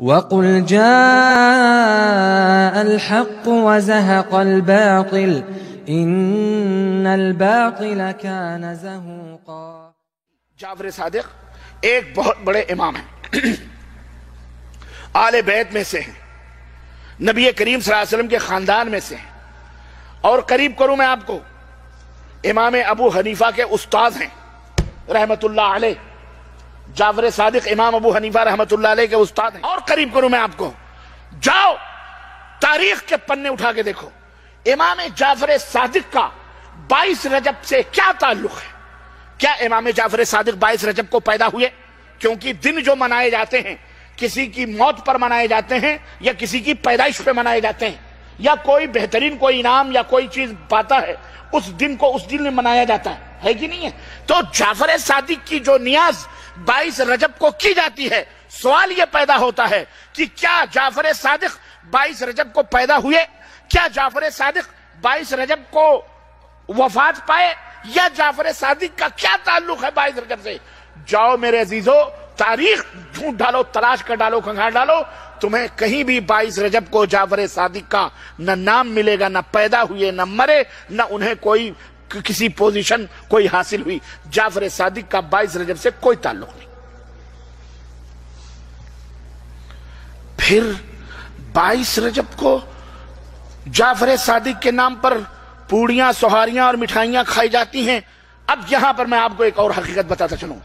وَقُلْ جَاءَ الْحَقُّ وَزَهَقَ الْبَاطِلُ إِنَّ الْبَاطِلَ كَانَ زَهُوقًا۔ جعفر صادق ایک بہت بڑے امام ہیں، آل بیت میں سے ہیں، نبی کریم صلی اللہ علیہ وسلم کے خاندان میں سے ہیں، اور قریب کروں میں آپ کو امام ابو حنیفہ کے استاد ہیں رحمت اللہ علیہ۔ جعفر صادق امام ابو حنیفہ رحمت اللہ علیہ کے استاد ہیں۔ اور قریب کروں میں آپ کو، جاؤ تاریخ کے پنے اٹھا کے دیکھو امام جعفر صادق کا 22 رجب سے کیا تعلق ہے۔ کیا امام جعفر صادق 22 رجب کو پیدا ہوئے؟ کیونکہ دن جو منائے جاتے ہیں کسی کی موت پر منائے جاتے ہیں یا کسی کی پیدائش پہ منائے جاتے ہیں، یا کوئی بہترین کوئی انعام یا کوئی چیز پاتا ہے اس دن کو اس دن میں منایا جاتا ہے کہ نہیں ہے؟ تو جعفر صادق کی جو نیاز 22 رجب کو کی جاتی ہے، سوال یہ پیدا ہوتا ہے کہ کیا جعفر صادق 22 رجب کو پیدا ہوئے؟ کیا جعفر صادق 22 رجب کو وفات پائے؟ یا جعفر صادق کا کیا تعلق ہے 22 رجب سے؟ جاؤ میرے عزیزو، تاریخ ڈھونڈ ڈالو، تلاش کر ڈالو، کھنگھار ڈالو، تمہیں کہیں بھی 22 رجب کو جعفر صادق کا نہ نام ملے گا، نہ پیدا ہوئے، نہ مرے، نہ انہیں کوئی کسی پوزیشن کوئی حاصل ہوئی۔ جعفر صادق کا 22 رجب سے کوئی تعلق نہیں۔ پھر 22 رجب کو جعفر صادق کے نام پر پوڑیاں، سوہاریاں اور مٹھائیاں کھائی جاتی ہیں۔ اب یہاں پر میں آپ کو ایک اور حقیقت بتاتا چلوں،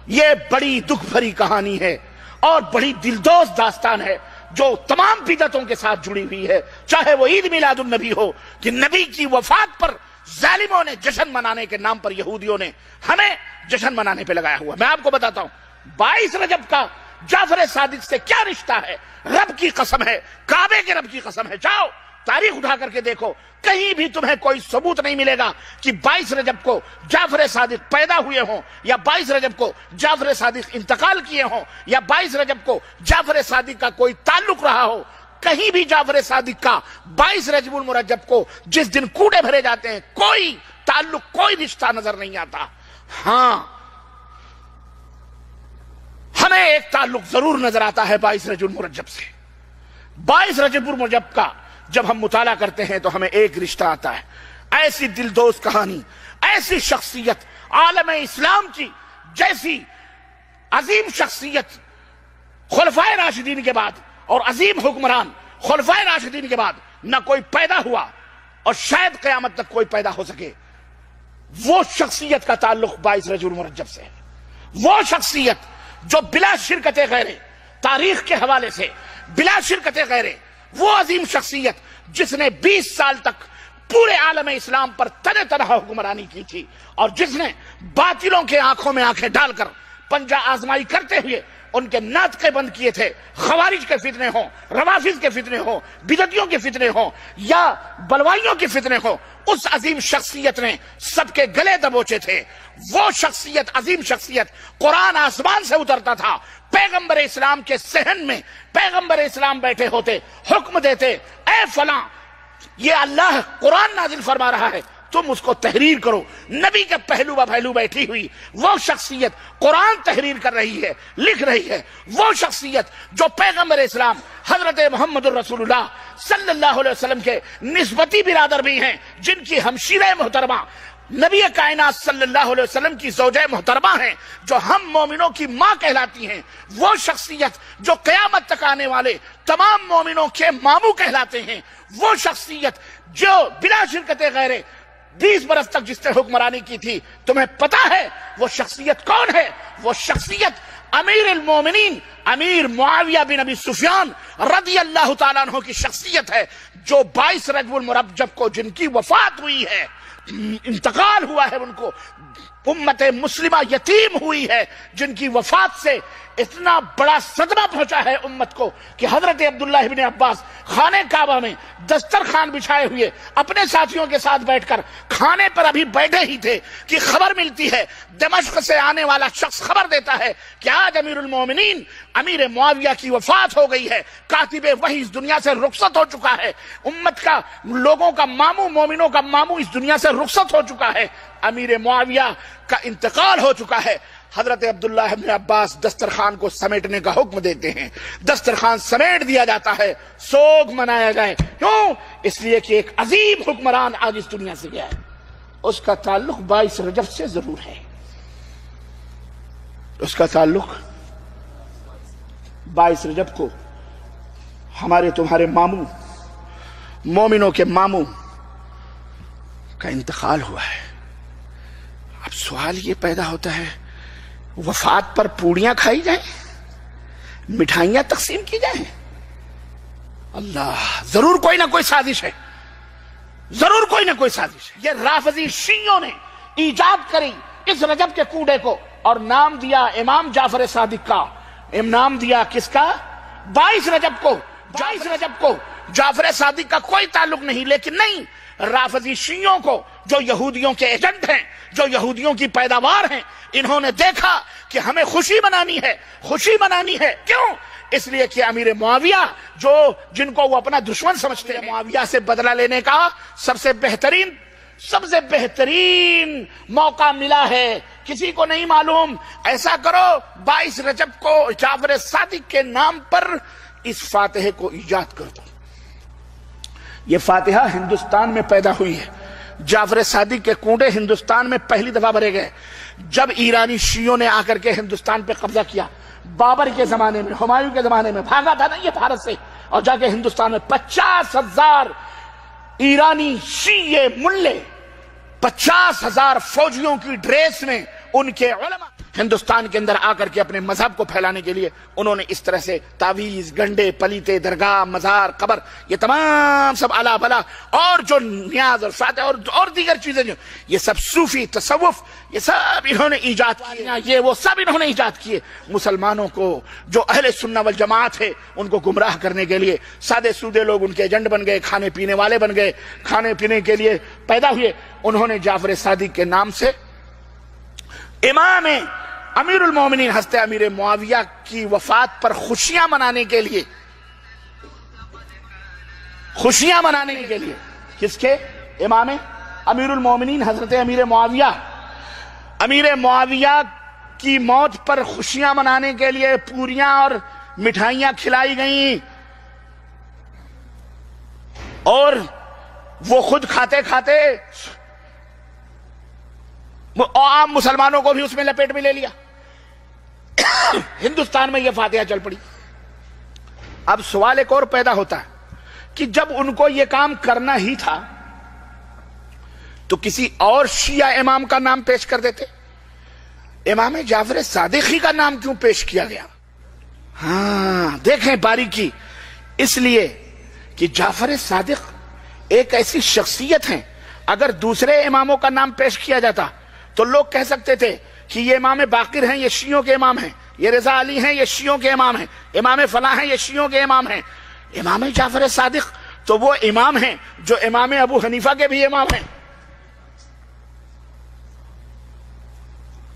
یہ بڑی دکھ بھری کہانی ہے اور بڑی دلدوز داستان ہے جو تمام بدعتوں کے ساتھ جڑی ہوئی ہے، چاہے وہ عید میلاد النبی ہو کہ نبی کی وفات پر ظالموں نے جشن منانے کے نام پر یہودیوں نے ہمیں جشن منانے پہ لگایا ہوا۔ میں آپ کو بتاتا ہوں 22 رجب کا جعفر صادق سے کیا رشتہ ہے، رب کی قسم ہے، کعبے کے رب کی قسم ہے، جاؤ تاریخ اٹھا کر کے دیکھو، کہیں بھی تمہیں کوئی ثبوت نہیں ملے گا کہ 22 رجب کو جعفر صادق پیدا ہوئے ہوں، یا 22 رجب کو جعفر صادق انتقال کیے ہوں، یا 22 رجب کو جعفر صادق کا کوئی تعلق رہا ہو۔ کہیں بھی جعفر صادق کا 22 رجب المرجب کو جس دن کوڑے بھرے جاتے ہیں کوئی تعلق، کوئی رشتہ نظر نہیں آتا۔ ہاں، ہمیں ایک تعلق ضرور نظر آتا ہے 22 رجب المرجب سے۔ 22 رجب المرجب کا جب ہم مطالعہ کرتے ہیں تو ہمیں ایک رشتہ آتا ہے، ایسی دلدوز کہانی، ایسی شخصیت عالم اسلام کی جیسی عظیم شخصیت خلفائے راشدین کے بعد اور عظیم حکمران خلفائے راشدین کے بعد نہ کوئی پیدا ہوا اور شاید قیامت تک کوئی پیدا ہو سکے۔ وہ شخصیت کا تعلق 22 رجب المرجب سے ہے، وہ شخصیت جو بلا شرکت غیرے، تاریخ کے حوالے سے بلا شرکت غیرے، وہ عظیم شخصیت جس نے 20 سال تک پورے عالم اسلام پر تنہ تنہا حکمرانی کی تھی، اور جس نے باطلوں کے آنکھوں میں آنکھیں ڈال کر پنجہ آزمائی کرتے ہوئے ان کے ناطقے بند کیے تھے، خوارج کے فتنے ہوں، روافض کے فتنے ہوں، بدعتیوں کے فتنے ہوں یا بلوائیوں کے فتنے ہوں، اس عظیم شخصیت نے سب کے گلے دبوچے تھے۔ وہ شخصیت، عظیم شخصیت، قرآن آسمان سے اترتا تھا، پیغمبر اسلام کے صحن میں پیغمبر اسلام بیٹھے ہوتے، حکم دیتے، اے فلاں یہ اللہ قرآن نازل فرما رہا ہے، تم اس کو تحریر کرو۔ نبی کے پہلو بہ پہلو بیٹھی ہوئی وہ شخصیت قرآن تحریر کر رہی ہے، لکھ رہی ہے۔ وہ شخصیت جو پیغمبر اسلام حضرت محمد الرسول اللہ صلی اللہ علیہ وسلم کے نسبتی برادر بھی ہیں، جن کی ہمشیرہ محترمہ نبی کائنات صلی اللہ علیہ وسلم کی زوجہ محترمہ ہیں، جو ہم مومنوں کی ماں کہلاتی ہیں۔ وہ شخصیت جو قیامت تک آنے والے تمام مومنوں کے ماموں کہلاتے ہیں۔ وہ شخصیت جو بلا شرکت غیرے 20 برس تک جس نے حکمرانی کی تھی، تمہیں پتا ہے وہ شخصیت کون ہے؟ وہ شخصیت امیر المومنین امیر معاویہ بن ابی سفیان رضی اللہ تعالیٰ عنہ کی شخصیت ہے، جو 22 رجب المرجب کو جن کی وفات ہوئی ہے، انتقال ہوا ہے، ان کو امت مسلمہ یتیم ہوئی ہے، جن کی وفات سے اتنا بڑا صدمہ پہنچا ہے امت کو کہ حضرت عبداللہ ابن عباس خانہ کعبہ میں دسترخوان بچھائے ہوئے اپنے ساتھیوں کے ساتھ بیٹھ کر کھانے پر ابھی بیٹھے ہی تھے کہ خبر ملتی ہے، دمشق سے آنے والا شخص خبر دیتا ہے کہ آج امیر المومنین امیر معاویہ کی وفات ہو گئی ہے، کاتب وحی اس دنیا سے رخصت ہو چکا ہے، امت کا، لوگوں کا ماموں، مومنوں کا ماموں اس دنیا سے رخصت ہو چکا ہے، امیر معاویہ کا انتقال ہو چکا ہے۔ حضرت عبداللہ ابن عباس دسترخوان کو سمیٹنے کا حکم دیتے ہیں، دسترخوان سمیٹ دیا جاتا ہے، سوگ منایا جائے. کیوں؟ اس لیے کہ ایک عظیم حکمران آج اس دنیا سے گیا ہے. اس کا تعلق 22 رجب سے ضرور ہے، اس کا تعلق 22 رجب کو ہمارے تمہارے ماموں، مومنوں کے ماموں کا انتقال ہوا ہے. اب سوال یہ پیدا ہوتا ہے، وفات پر پوڑیاں کھائی جائیں، مٹھائیاں تقسیم کی جائیں؟ اللہ، ضرور کوئی نہ کوئی سازش ہے، ضرور کوئی نہ کوئی سازش ہے. یہ رافضی شیعوں نے ایجاد کری اس رجب کے کوڑے کو اور نام دیا امام جعفر صادق کا. نام دیا کس کا؟ 22 رجب کو. 22 رجب کو جعفر صادق کا کوئی تعلق نہیں، لیکن نہیں، رافضی شیعوں کو جو یہودیوں کے ایجنٹ ہیں، جو یہودیوں کی پیداوار ہیں، انہوں نے دیکھا کہ ہمیں خوشی منانی ہے، خوشی منانی ہے. کیوں؟ اس لیے کہ امیر معاویہ جن کو وہ اپنا دشمن سمجھتے ہیں، معاویہ سے بدلہ لینے کا سب سے بہترین موقع ملا ہے. کسی کو نہیں معلوم. ایسا کرو 22 رجب کو جعفر صادق کے نام پر اس فاتحے کو ایجاد کر دو. یہ فاتحہ ہندوستان میں پیدا ہوئی ہے. جعفر صادق کے کنڈے ہندوستان میں پہلی دفعہ بھرے گئے جب ایرانی شیعوں نے آ کر کے ہندوستان پہ قبضہ کیا. بابر کے زمانے میں، ہمایوں کے زمانے میں بھاگا تھا نا یہ بھارت سے، اور جا کے ہندوستان میں 50,000 ایرانی شیعہ ملے، 50,000 فوجیوں کی ڈریس میں ان کے علماء ہندوستان کے اندر آ کر کے اپنے مذہب کو پھیلانے کے لیے انہوں نے اس طرح سے تعویذ، گنڈے، پلیتے، درگاہ، مزار، قبر، یہ تمام سب الا بلا اور جو نیاز اور فاتح اور دیگر چیزیں، جو یہ سب صوفی تصوف، یہ سب انہوں نے ایجاد کیا. یہ وہ سب انہوں نے ایجاد کیے مسلمانوں کو جو اہل سنہ والجماعت ہے ان کو گمراہ کرنے کے لیے. سادے سودے لوگ ان کے ایجنٹ بن گئے، کھانے پینے والے بن گئے، کھانے پینے کے لیے پیدا ہوئے. انہوں نے جعفر صادق کے نام سے امام امیر المومنین حضرت امیر معاویہ کی وفات پر خوشیاں منانے کے لیے کس کے؟ امام امیر المومنین حضرت امیر معاویہ کی موت پر خوشیاں منانے کے لیے پوریاں اور مٹھائیاں کھلائی گئیں، اور وہ خود کھاتے کھاتے عام مسلمانوں کو بھی اس میں لپیٹ میں لے لیا. ہندوستان میں یہ فاتحہ چل پڑی. اب سوال ایک اور پیدا ہوتا ہے کہ جب ان کو یہ کام کرنا ہی تھا تو کسی اور شیعہ امام کا نام پیش کر دیتے. امام جعفر صادقی کا نام کیوں پیش کیا گیا؟ ہاں دیکھیں باریکی. اس لیے کہ جعفر صادق ایک ایسی شخصیت ہیں، اگر دوسرے اماموں کا نام پیش کیا جاتا تو لوگ کہہ سکتے تھے کہ یہ امام باقر ہیں، یہ شیعوں کے امام ہیں، یہ رضا علی ہیں، یہ شیعوں کے امام ہیں، امام فلاں ہیں، یہ شیعوں کے امام ہیں. امام جعفر صادق تو وہ امام ہیں جو امام ابو حنیفہ کے بھی امام ہیں.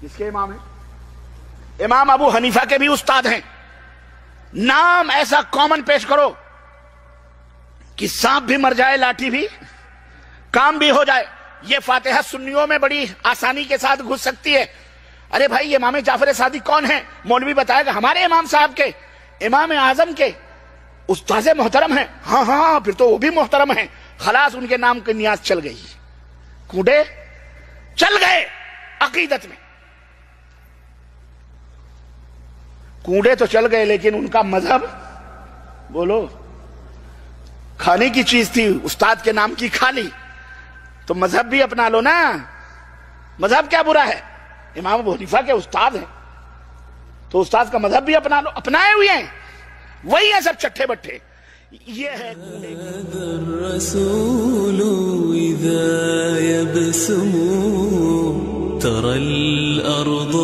کس کے امام ہیں؟ امام ابو حنیفہ کے بھی استاد ہیں. نام ایسا کامن پیش کرو کہ سانپ بھی مر جائے، لاٹھی بھی کام بھی ہو جائے. یہ فاتحہ سنیوں میں بڑی آسانی کے ساتھ گھس سکتی ہے. ارے بھائی امام جعفر صادق کون ہیں؟ مولوی بتائے گا ہمارے امام صاحب کے، امام اعظم کے استاذ محترم ہیں. ہاں پھر تو وہ بھی محترم ہیں. خلاص ان کے نام کی نیاز چل گئی، کوڑے چل گئے. عقیدت میں کوڑے تو چل گئے، لیکن ان کا مذہب بولو کھانے کی چیز تھی، استاد کے نام کی کھا لی. تو مذہب بھی اپنا لو نا. مذہب کیا برا ہے؟ امام ابو حنیفہ کے استاد ہیں تو استاد کا مذہب بھی اپنا لو. اپنائے ہوئے ہیں، وہی ہیں سب چٹھے بٹھے. یہ ہے الرسول اذا يبسم ترى الارض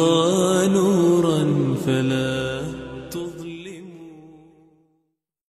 نورا فلا